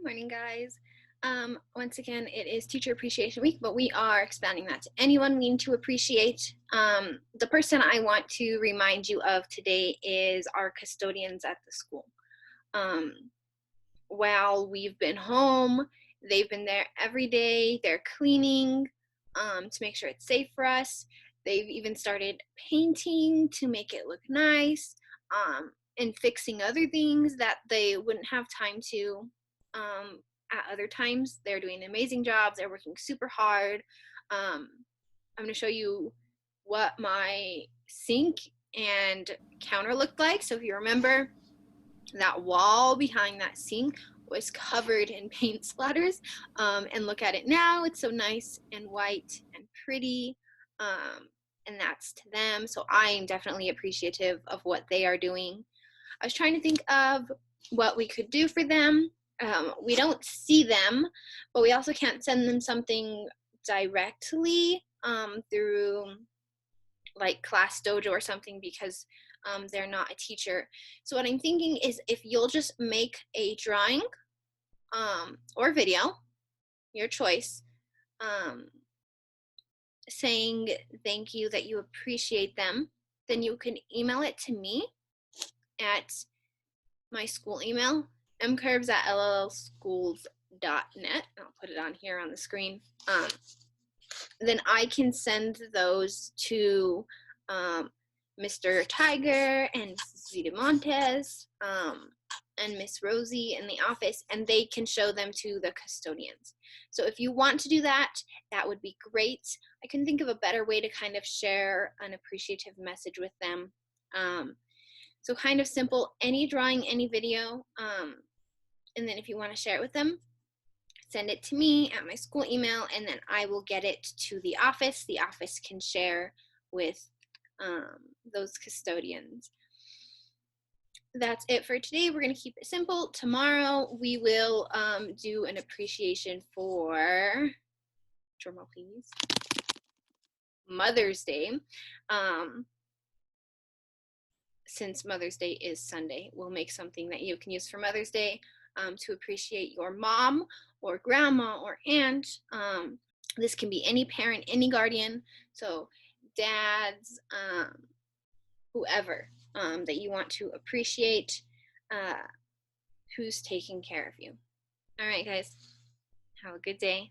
Morning, guys. Once again, it is Teacher Appreciation Week, but we are expanding that to anyone we need to appreciate. The person I want to remind you of today is our custodians at the school. While we've been home, they've been there every day. They're cleaning to make sure it's safe for us. They've even started painting to make it look nice, and fixing other things that they wouldn't have time to at other times. They're doing amazing jobs. They're working super hard. I'm going to show you what my sink and counter looked like. So if you remember, that wall behind that sink was covered in paint splatters, and look at it now. It's so nice and white and pretty, and that's to them. So I am definitely appreciative of what they are doing. I was trying to think of what we could do for them. We don't see them, but we also can't send them something directly through like Class Dojo or something because they're not a teacher. So what I'm thinking is if you'll just make a drawing or video, your choice, saying thank you, that you appreciate them, then you can email it to me at my school email, mcurbs@llschools.net. I'll put it on here on the screen. Then I can send those to Mr. Tiger and Mrs. Vita Montes and Miss Rosie in the office, and they can show them to the custodians. So if you want to do that, that would be great. I couldn't think of a better way to kind of share an appreciative message with them. So kind of simple, any drawing, any video, and then if you want to share it with them, send it to me at my school email, and then I will get it to the office. The office can share with those custodians. That's it for today. We're going to keep it simple. Tomorrow we will do an appreciation for, drumroll please, Mother's Day. Since Mother's Day is Sunday, we'll make something that you can use for Mother's Day to appreciate your mom or grandma or aunt. This can be any parent, any guardian, so dads, whoever that you want to appreciate, who's taking care of you. All right, guys, have a good day.